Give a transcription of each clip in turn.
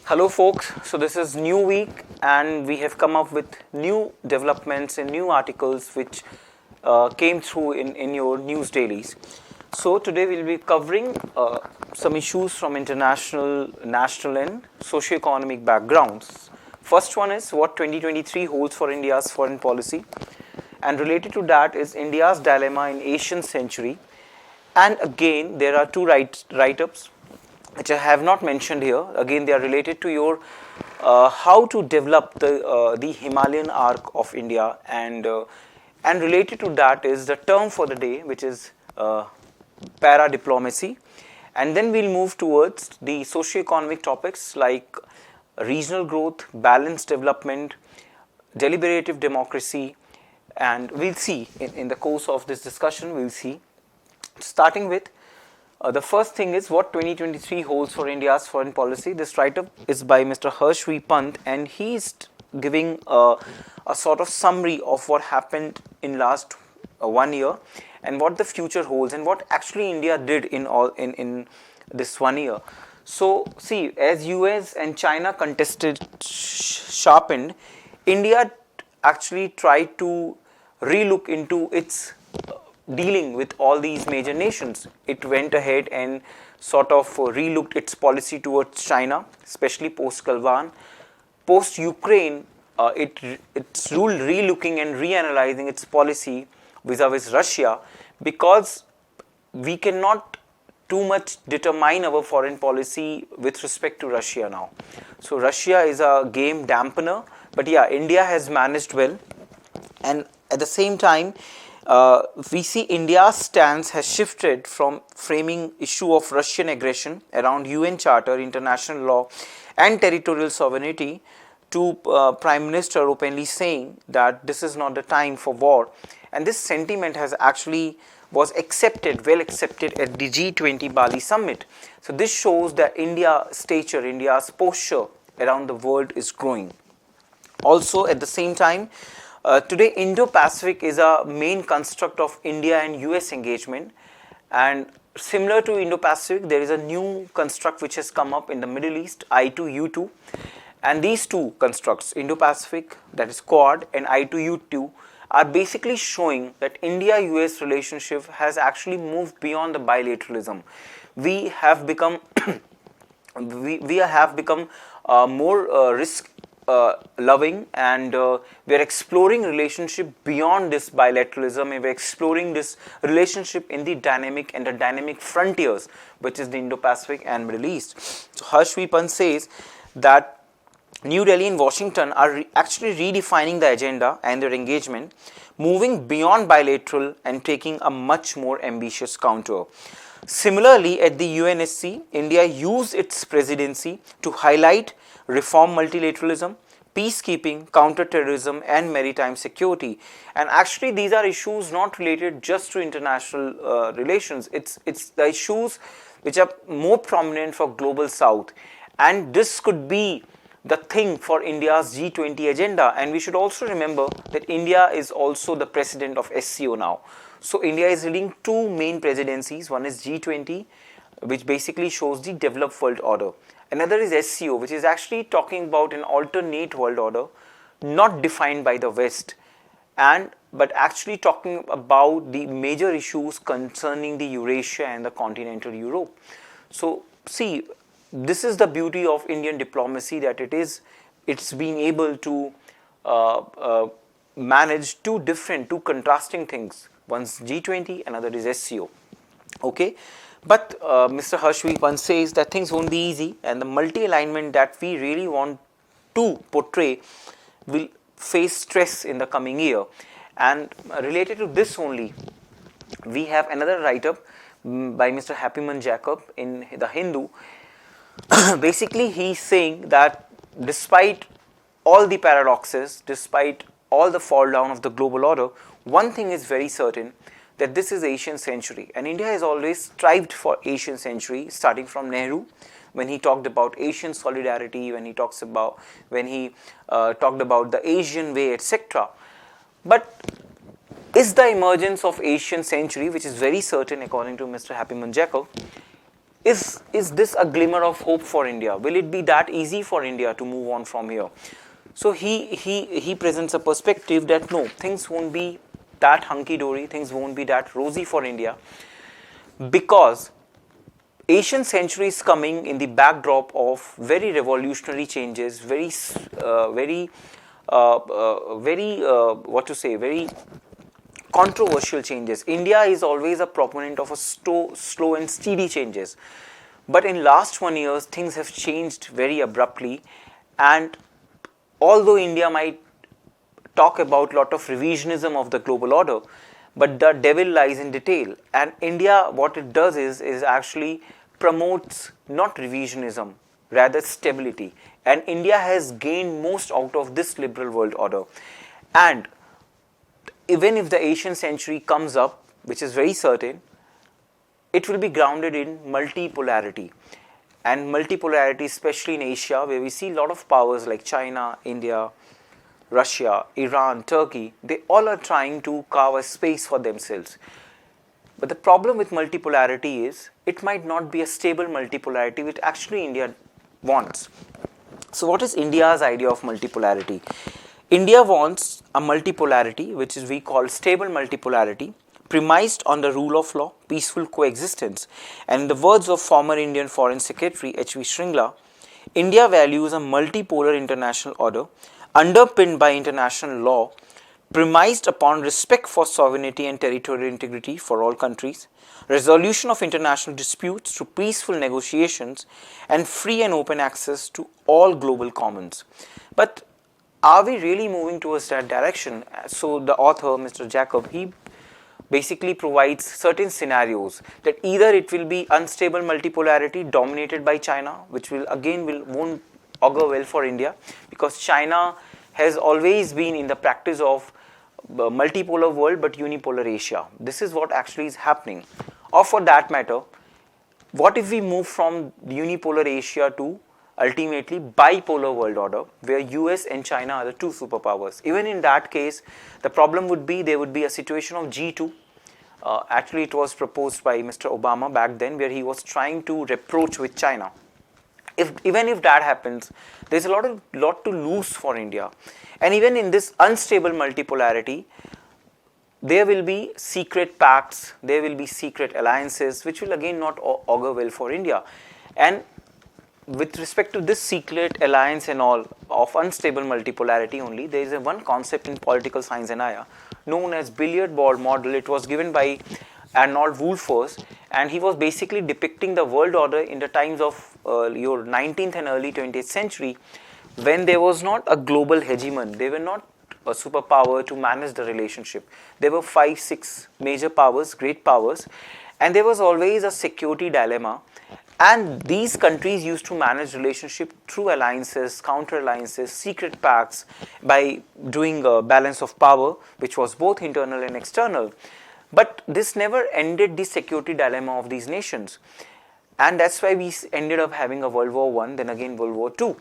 Hello folks, so this is new week and we have come up with new developments and new articles which came through in your news dailies. So today we'll be covering some issues from international, national and socio-economic backgrounds. First one is what 2023 holds for India's foreign policy, and related to that is India's dilemma in Asian century. And again there are two write-ups which I have not mentioned here. Again, they are related to your how to develop the Himalayan arc of India, and related to that is the term for the day, which is ParaDiplomacy, and then we'll move towards the socio-economic topics like regional growth, balanced development, deliberative democracy, and we'll see in the course of this discussion. We'll see, starting with. The first thing is what 2023 holds for India's foreign policy. This write-up is by Mr. Harsh V. Pant, and he is giving a sort of summary of what happened in last 1 year and what the future holds and what actually India did in this 1 year. So see, as US and China contested sharpened, India actually tried to relook into its dealing with all these major nations. It went ahead and sort of relooked its policy towards China, especially post-Galvan. Post-Ukraine, it's relooking and reanalyzing its policy vis-a-vis Russia, because we cannot too much determine our foreign policy with respect to Russia now. So Russia is a game dampener, but yeah, India has managed well, and at the same time, we see India's stance has shifted from framing issue of Russian aggression around UN Charter, international law and territorial sovereignty to Prime Minister openly saying that this is not the time for war, and this sentiment has actually was accepted, well accepted at the G20 Bali summit. So this shows that India's stature, India's posture around the world is growing. Also at the same time, today Indo-Pacific is a main construct of India and US engagement, and similar to Indo-Pacific there is a new construct which has come up in the Middle East, I2U2, and these two constructs, Indo-Pacific, that is Quad, and I2U2, are basically showing that India-US relationship has actually moved beyond the bilateralism. We have become we have become more risk loving, and we are exploring relationship beyond this bilateralism, and we are exploring this relationship in the dynamic frontiers, which is the Indo-Pacific and Middle East. So Harsh V. Pant says that New Delhi and Washington are actually redefining the agenda and their engagement, moving beyond bilateral and taking a much more ambitious counter. Similarly, at the UNSC, India used its presidency to highlight reform multilateralism, peacekeeping, counterterrorism and maritime security. And actually these are issues not related just to international relations. It's the issues which are more prominent for global south, and this could be the thing for India's G20 agenda. And we should also remember that India is also the president of SCO now. So India is leading two main presidencies. One is G20, which basically shows the developed world order. Another is SCO, which is actually talking about an alternate world order, not defined by the West, but actually talking about the major issues concerning the Eurasia and the continental Europe. So see, this is the beauty of Indian diplomacy, that it's being able to manage two contrasting things. One's G20, another is SCO. Okay, but Mr. Harsh V. Pant says that things won't be easy, and the multi-alignment that we really want to portray will face stress in the coming year. And related to this only, we have another write-up by Mr. Happyman Jacob in the Hindu. Basically he's saying that despite all the paradoxes, despite all the fall down of the global order, one thing is very certain, that this is Asian century, and India has always strived for Asian century, starting from Nehru, when he talked about Asian solidarity, when he talked about the Asian way, etc. But is the emergence of Asian century, which is very certain according to Mr. Happyman Jacob, is this a glimmer of hope for India? Will it be that easy for India to move on from here? So he presents a perspective that no, things won't be that hunky-dory, things won't be that rosy for India, because Asian century is coming in the backdrop of very revolutionary changes, very very controversial changes. India is always a proponent of a slow and steady changes. But in last 1 year, things have changed very abruptly, and although India might talk about lot of revisionism of the global order, but the devil lies in detail. And India, what it does is actually promotes not revisionism, rather stability. And India has gained most out of this liberal world order. And even if the Asian century comes up, which is very certain, it will be grounded in multipolarity. And multipolarity, especially in Asia, where we see a lot of powers like China, India, Russia, Iran, Turkey, they all are trying to carve a space for themselves. But the problem with multipolarity is it might not be a stable multipolarity which actually India wants. So what is India's idea of multipolarity? India wants a multipolarity which is we call stable multipolarity, premised on the rule of law, peaceful coexistence. And in the words of former Indian Foreign Secretary H.V. Shringla, India values a multipolar international order underpinned by international law, premised upon respect for sovereignty and territorial integrity for all countries, resolution of international disputes through peaceful negotiations, and free and open access to all global commons. But are we really moving towards that direction? So the author, Mr. Jacob, he basically provides certain scenarios that either it will be unstable multipolarity dominated by China, which will again won't augur well for India, because China has always been in the practice of multipolar world but unipolar Asia. This is what actually is happening. Or for that matter, what if we move from unipolar Asia to ultimately bipolar world order, where US and China are the two superpowers? Even in that case, the problem would be there would be a situation of G2. Actually, it was proposed by Mr. Obama back then, where he was trying to reproach with China. Even if that happens, there's a lot to lose for India. And even in this unstable multipolarity, there will be secret pacts, there will be secret alliances, which will again not augur well for India. And with respect to this secret alliance and all of unstable multipolarity only, there is one concept in political science and IA known as billiard ball model. It was given by Arnold Wolfers, and he was basically depicting the world order in the times of your 19th and early 20th century, when there was not a global hegemon. They were not a superpower to manage the relationship. There were 5-6 major powers, great powers, and there was always a security dilemma. And these countries used to manage relationship through alliances, counter alliances, secret pacts, by doing a balance of power, which was both internal and external. But this never ended the security dilemma of these nations. And that's why we ended up having a World War I, then again World War II.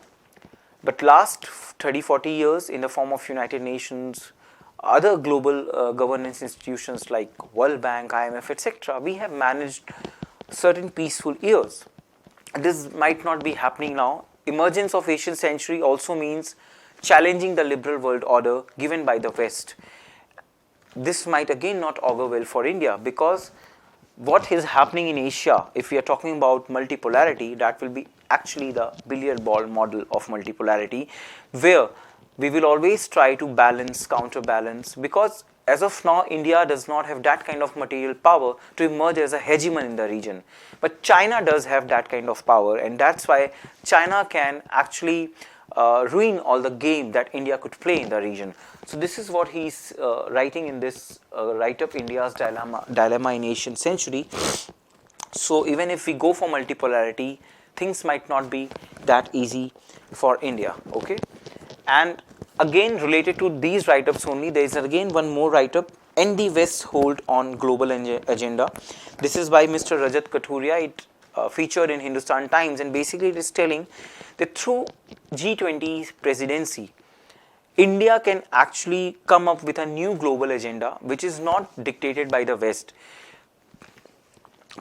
But last 30-40 years, in the form of United Nations, other global governance institutions like World Bank, IMF, etc., we have managed certain peaceful years. This might not be happening now. Emergence of Asian century also means challenging the liberal world order given by the West. This might again not augur well for India, because what is happening in Asia, if we are talking about multipolarity, that will be actually the billiard ball model of multipolarity, where we will always try to balance, counterbalance, because as of now, India does not have that kind of material power to emerge as a hegemon in the region. But China does have that kind of power, and that's why China can actually ruin all the game that India could play in the region. So this is what he's writing in this write-up, India's dilemma in Asian century. So even if we go for multipolarity, things might not be that easy for India. Okay, and again related to these write-ups only, there is again one more write-up, and the West hold on global agenda. This is by Mr. Rajat Kathuria. It featured in Hindustan Times, and basically it is telling that through G20 presidency, India can actually come up with a new global agenda which is not dictated by the West,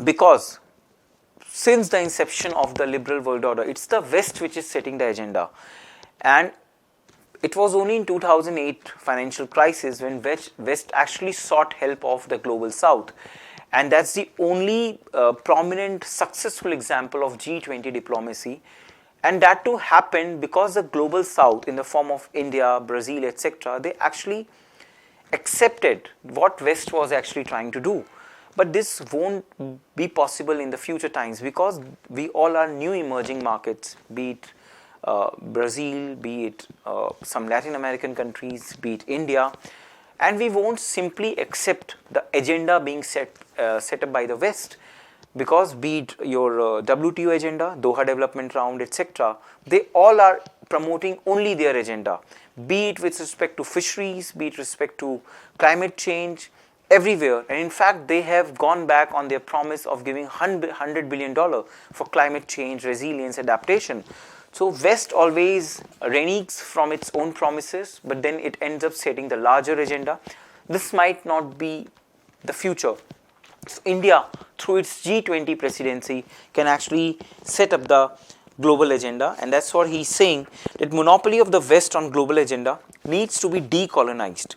because since the inception of the liberal world order, it's the West which is setting the agenda. And it was only in 2008 financial crisis when West actually sought help of the global South. And that's the only prominent successful example of G20 diplomacy. And that too happened because the global South, in the form of India, Brazil, etc., they actually accepted what West was actually trying to do. But this won't be possible in the future times because we all are new emerging markets, be it Brazil, be it some Latin American countries, be it India, and we won't simply accept the agenda being set up by the West, because be it your WTO agenda, Doha Development Round, etc., they all are promoting only their agenda, be it with respect to fisheries, be it with respect to climate change, everywhere. And in fact, they have gone back on their promise of giving $100 billion for climate change, resilience, adaptation. So West always reneges from its own promises, but then it ends up setting the larger agenda. This might not be the future. So India, through its G20 presidency, can actually set up the global agenda, and that's what he's saying, that monopoly of the West on global agenda needs to be decolonized.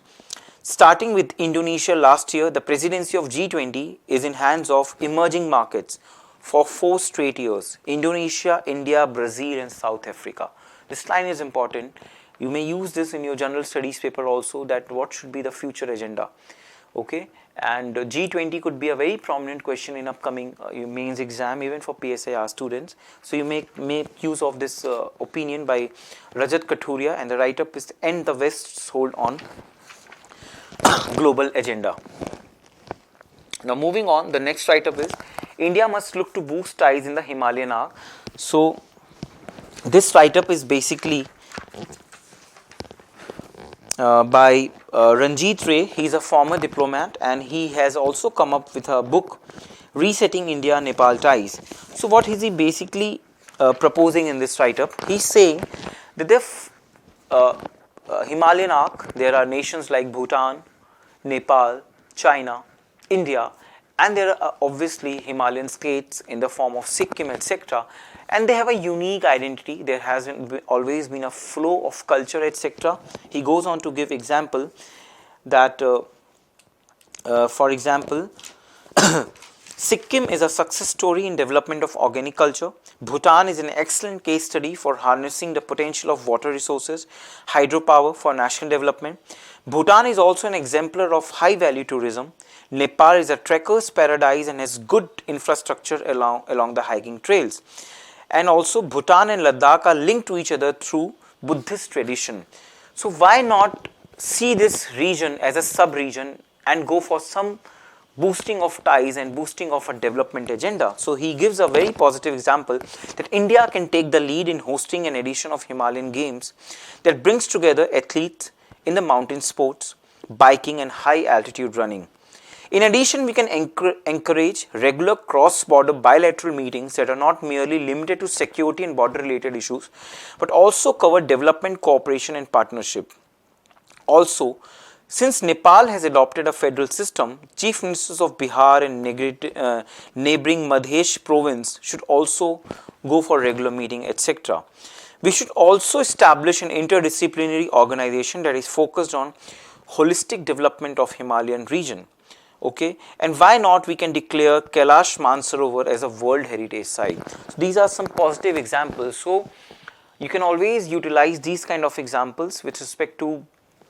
Starting with Indonesia last year, the presidency of G20 is in hands of emerging markets for 4 straight years: Indonesia, India, Brazil and South Africa. This line is important. You may use this in your general studies paper also, that what should be the future agenda. Okay, and G20 could be a very prominent question in upcoming mains exam, even for PSIR students. So you make use of this opinion by Rajat Kathuria, and the write-up is End the West's Hold on Global Agenda. Now moving on, the next write-up is India must look to boost ties in the Himalayan arc. So this write-up is basically by Ranjit Ray. He is a former diplomat and he has also come up with a book, Resetting India-Nepal Ties. So what is he basically proposing in this write-up? He is saying that the Himalayan arc, there are nations like Bhutan, Nepal, China, India, and there are obviously Himalayan states in the form of Sikkim, etc., and they have a unique identity. There has always been a flow of culture, etc. He goes on to give example that for example Sikkim is a success story in development of organic culture. Bhutan is an excellent case study for harnessing the potential of water resources, hydropower for national development. Bhutan is also an exemplar of high value tourism. Nepal is a trekker's paradise and has good infrastructure along the hiking trails. And also Bhutan and Ladakh are linked to each other through Buddhist tradition. So why not see this region as a sub-region and go for some boosting of ties and boosting of a development agenda? So he gives a very positive example that India can take the lead in hosting an edition of Himalayan Games that brings together athletes in the mountain sports, biking and high altitude running. In addition, we can encourage regular cross-border bilateral meetings that are not merely limited to security and border related issues, but also cover development, cooperation and partnership. Also, since Nepal has adopted a federal system, chief ministers of Bihar and neighboring Madhya province should also go for regular meeting, etc. We should also establish an interdisciplinary organization that is focused on holistic development of Himalayan region. Okay, and why not we can declare Kailash Mansarovar as a World Heritage Site. So these are some positive examples. So you can always utilize these kind of examples with respect to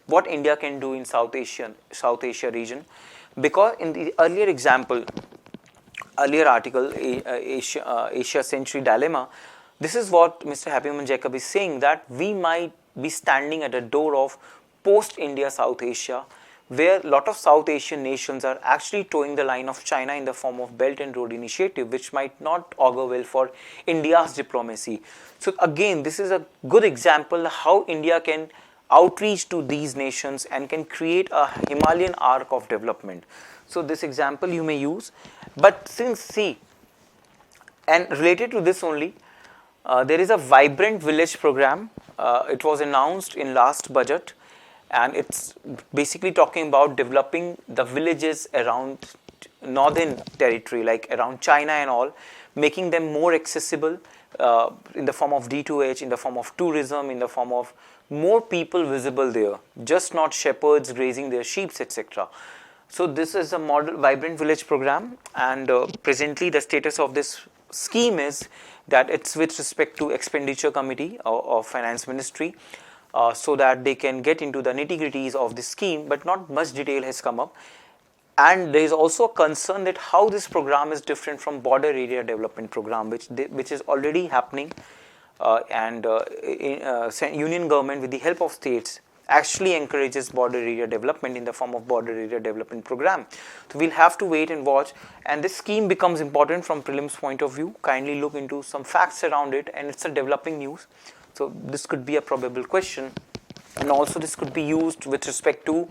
what India can do in South Asia region, because in the earlier example, earlier article, Asia Century Dilemma, this is what Mr. Happyman Jacob is saying, that we might be standing at the door of post-India South Asia, where a lot of South Asian nations are actually towing the line of China in the form of Belt and Road Initiative, which might not augur well for India's diplomacy. So again, this is a good example how India can outreach to these nations and can create a Himalayan arc of development. So this example you may use, but since see, and related to this only, there is a Vibrant Village program. It was announced in last budget, and it's basically talking about developing the villages around northern territory like around China and all, making them more accessible in the form of D2H, in the form of tourism, in the form of more people visible there, just not shepherds grazing their sheep, etc. So this is a model vibrant village program, and presently the status of this scheme is that it's with respect to expenditure committee of finance ministry, so that they can get into the nitty-gritties of the scheme, but not much detail has come up. And there is also a concern that how this program is different from border area development program, which is already happening, union government with the help of states actually encourages border area development in the form of border area development program. So we'll have to wait and watch, and this scheme becomes important from prelims point of view. Kindly look into some facts around it, and it's a developing news. So this could be a probable question, and also this could be used with respect to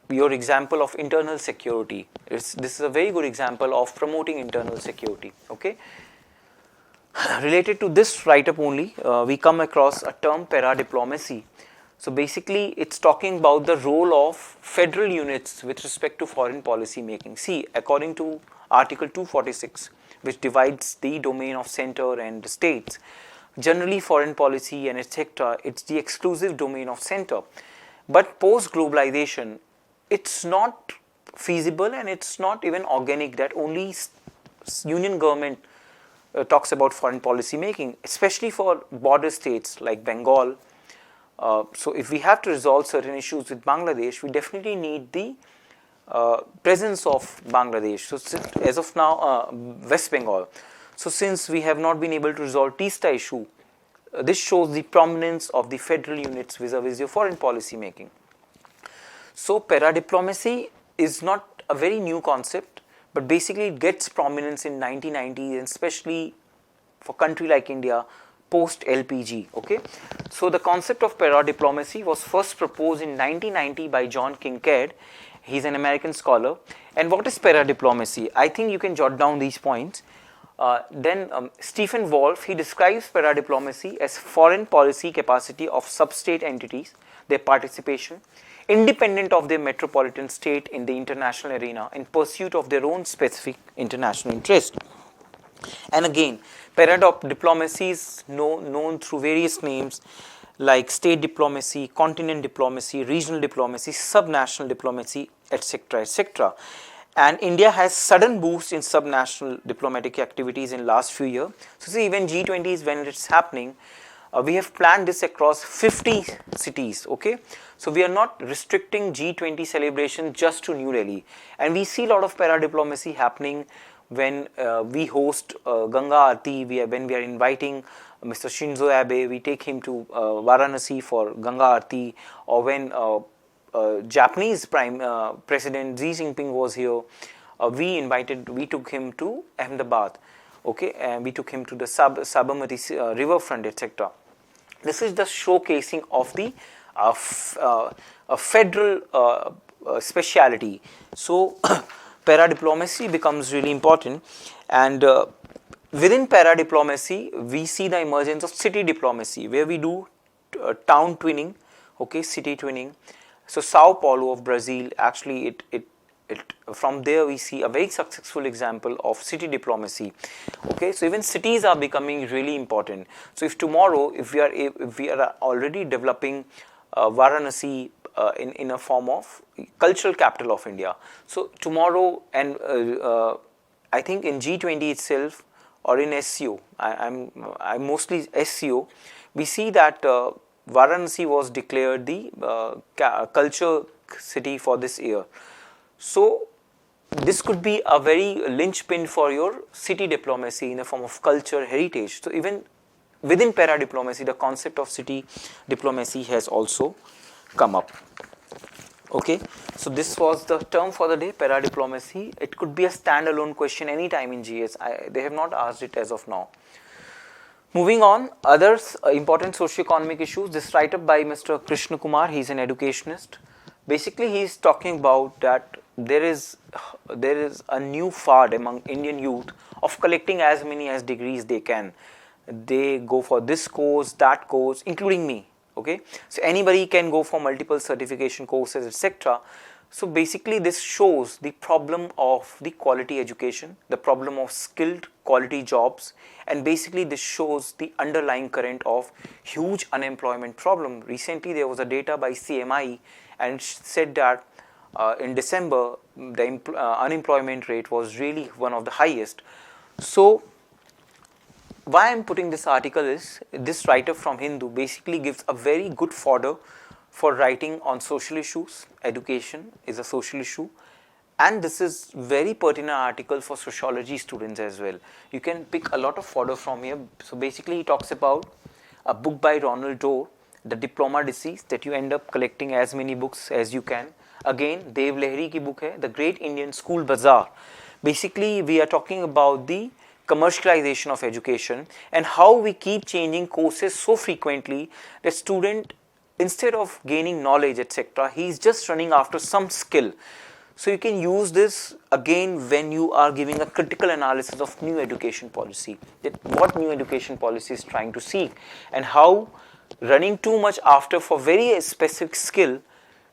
your example of internal security. This is a very good example of promoting internal security. Okay. Related to this write-up only, we come across a term ParaDiplomacy. So basically, it's talking about the role of federal units with respect to foreign policy making. See, according to Article 246, which divides the domain of center and the states, generally foreign policy and etc., it's the exclusive domain of center. But post-globalization, it's not feasible and it's not even organic that only union government talks about foreign policy making, especially for border states like Bengal. So if we have to resolve certain issues with Bangladesh, we definitely need the presence of Bangladesh. So as of now, West Bengal. So since we have not been able to resolve Teesta issue, this shows the prominence of the federal units vis-a-vis your foreign policy making. So ParaDiplomacy is not a very new concept, but basically it gets prominence in 1990s, and especially for country like India post LPG. Okay, so the concept of ParaDiplomacy was first proposed in 1990 by John Kincaid. He's an American scholar. And what is ParaDiplomacy? I think you can jot down these points. Then Stephen Wolf, he describes ParaDiplomacy as foreign policy capacity of sub-state entities, their participation, independent of their metropolitan state in the international arena in pursuit of their own specific international interest. And again, ParaDiplomacy is known through various names like state diplomacy, continent diplomacy, regional diplomacy, subnational diplomacy, etc., etc. And India has sudden boost in subnational diplomatic activities in last few years. So see, even G20 is when it's happening. We have planned this across 50 cities. Okay, so we are not restricting G20 celebration just to New Delhi, and we see a lot of ParaDiplomacy happening when we host Ganga Aarti. When we are inviting Mr. Shinzo Abe, we take him to Varanasi for Ganga Aarti, or when Japanese President Xi Jinping was here, we took him to Ahmedabad. Okay, and we took him to the Sabarmati riverfront, etc. This is the showcasing of the federal speciality. So ParaDiplomacy becomes really important, and within ParaDiplomacy, we see the emergence of city diplomacy, where we do town twinning, okay, city twinning. So Sao Paulo of Brazil, actually from there we see a very successful example of city diplomacy. Okay, so even cities are becoming really important. So if tomorrow, if we are already developing Varanasi in a form of cultural capital of India. So tomorrow, and I think in G20 itself or in SCO, I'm mostly SCO, we see that Varanasi was declared the culture city for this year. So this could be a very linchpin for your city diplomacy in the form of culture, heritage. So even within ParaDiplomacy, the concept of city diplomacy has also come up. Okay, so this was the term for the day, ParaDiplomacy. It could be a standalone question anytime in GS. They have not asked it as of now. Moving on, others important socio-economic issues. This write-up by Mr. Krishna Kumar, he is an educationist. Basically, he is talking about that there is a new fad among Indian youth of collecting as many as degrees they can. They go for this course, that course, including me. Okay, so anybody can go for multiple certification courses, etc. So basically this shows the problem of the quality education, the problem of skilled quality jobs, and basically this shows the underlying current of huge unemployment problem. Recently there was a data by CMI and it said that in December the unemployment rate was really one of the highest. So why I am putting this article is, this writer from Hindu basically gives a very good fodder for writing on social issues. Education is a social issue, and this is very pertinent article for sociology students as well. You can pick a lot of fodder from here. So basically he talks about a book by Ronald Dorr, The Diploma Disease, that you end up collecting as many books as you can. Again Dev Lahiri ki book hai, The Great Indian School Bazaar. Basically we are talking about the commercialization of education and how we keep changing courses so frequently that student, instead of gaining knowledge etc., he is just running after some skill. So you can use this again when you are giving a critical analysis of new education policy, that what new education policy is trying to seek, and how running too much after for very specific skill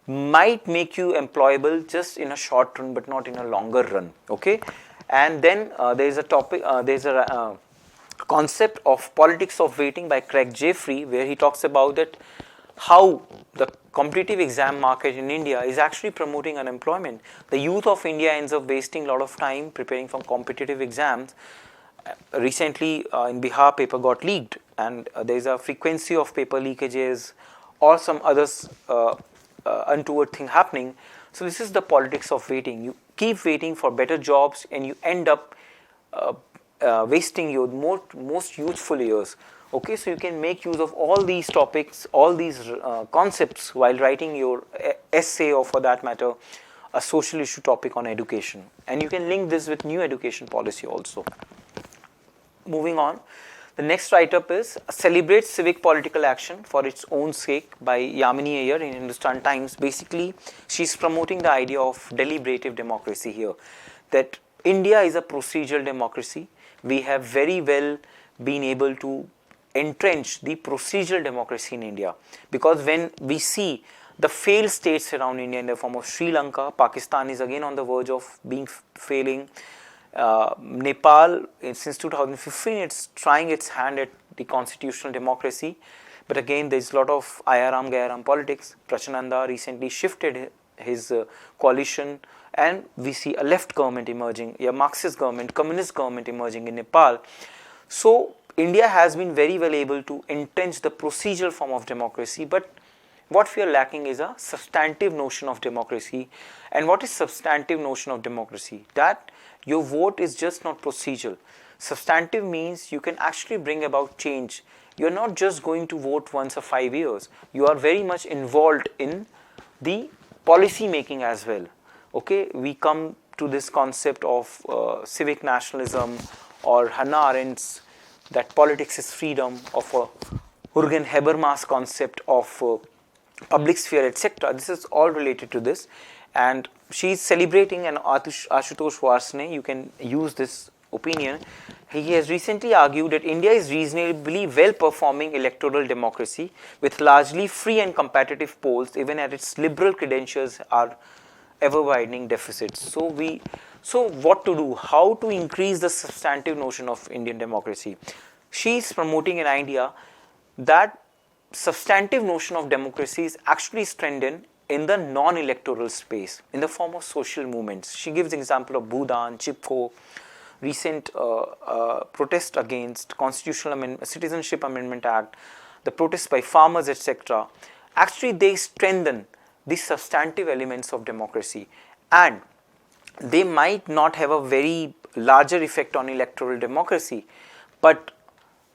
might make you employable just in a short run but not in a longer run. Okay. And then there is a topic, there is a concept of politics of waiting by Craig Jeffrey, where he talks about that how the competitive exam market in India is actually promoting unemployment. The youth of India ends up wasting a lot of time preparing for competitive exams. Recently in Bihar paper got leaked, and there is a frequency of paper leakages or some others untoward thing happening. So this is the politics of waiting. You keep waiting for better jobs and you end up wasting your most useful years. Okay, so you can make use of all these topics, all these concepts while writing your essay, or for that matter a social issue topic on education, and you can link this with new education policy also. Moving on, the next write-up is Celebrates Civic Political Action for Its Own Sake by Yamini Iyer in Hindustan Times. Basically, she's promoting the idea of deliberative democracy here, that India is a procedural democracy. We have very well been able to entrench the procedural democracy in India, because when we see the failed states around India in the form of Sri Lanka, Pakistan is again on the verge of being failing. Nepal, since 2015, it's trying its hand at the constitutional democracy, but again there is a lot of Ayaram Gayaram politics. Prachananda recently shifted his coalition, and we see a left government emerging, a Marxist government, communist government emerging in Nepal. So India has been very well able to entrench the procedural form of democracy, but what we are lacking is a substantive notion of democracy. And what is substantive notion of democracy? That your vote is just not procedural. Substantive means you can actually bring about change. You are not just going to vote once or 5 years. You are very much involved in the policy making as well. Okay, we come to this concept of civic nationalism, or Hannah Arendt's that politics is freedom, of Jürgen Habermas concept of public sphere, etc. This is all related to this, and she is celebrating an Ashutosh Varsne. You can use this opinion. He has recently argued that India is reasonably well performing electoral democracy with largely free and competitive polls, even as its liberal credentials are ever widening deficits. So what to do? How to increase the substantive notion of Indian democracy? She is promoting an idea that substantive notion of democracy is actually strengthened in the non-electoral space in the form of social movements. She gives example of Bhudan, Chipko, recent protest against Constitutional Citizenship Amendment Act, the protests by farmers, etc. Actually, they strengthen the substantive elements of democracy, and they might not have a very larger effect on electoral democracy, but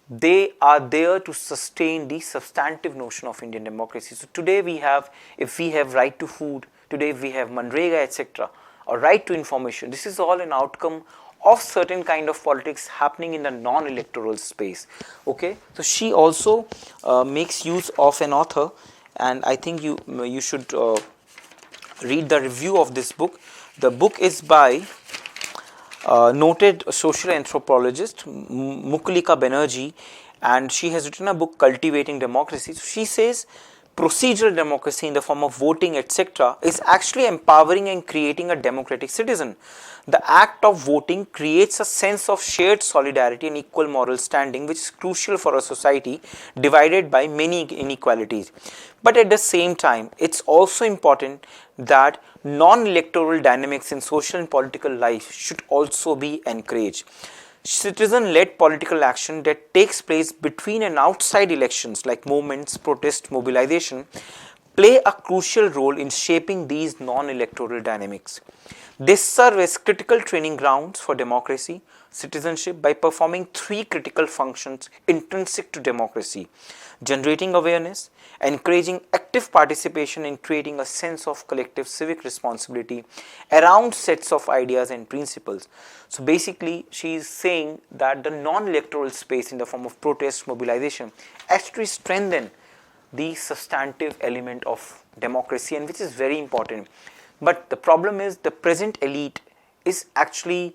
they are there to sustain the substantive notion of Indian democracy. So today we have, if we have right to food, today we have Manrega, etc., or right to information. This is all an outcome of certain kind of politics happening in the non-electoral space. Okay, so she also makes use of an author, and I think you should read the review of this book. The book is by noted social anthropologist Mukulika Banerjee, and she has written a book, Cultivating Democracy. So she says procedural democracy in the form of voting, etc., is actually empowering and creating a democratic citizen. The act of voting creates a sense of shared solidarity and equal moral standing, which is crucial for a society divided by many inequalities. But at the same time, it's also important that non-electoral dynamics in social and political life should also be encouraged. Citizen-led political action that takes place between and outside elections, like movements, protest, mobilization, play a crucial role in shaping these non-electoral dynamics. They serve as critical training grounds for democracy, citizenship by performing three critical functions intrinsic to democracy: generating awareness, encouraging active participation in creating a sense of collective civic responsibility around sets of ideas and principles. So basically, she is saying that the non-electoral space in the form of protest, mobilization actually strengthen the substantive element of democracy, and which is very important. But the problem is the present elite is actually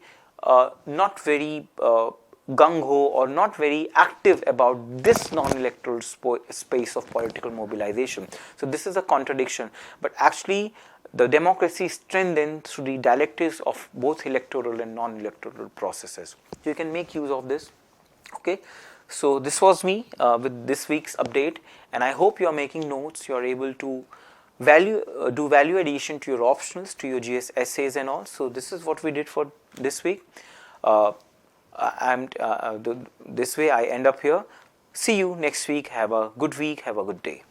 not very gung-ho or not very active about this non-electoral space of political mobilization. So this is a contradiction, but actually the democracy is strengthened through the dialectics of both electoral and non-electoral processes. So you can make use of this. Okay, so this was me with this week's update, and I hope you are making notes, you are able to do value addition to your optionals, to your GS essays and all. So this is what we did for this week. This way I end up here. See you next week. Have a good week. Have a good day.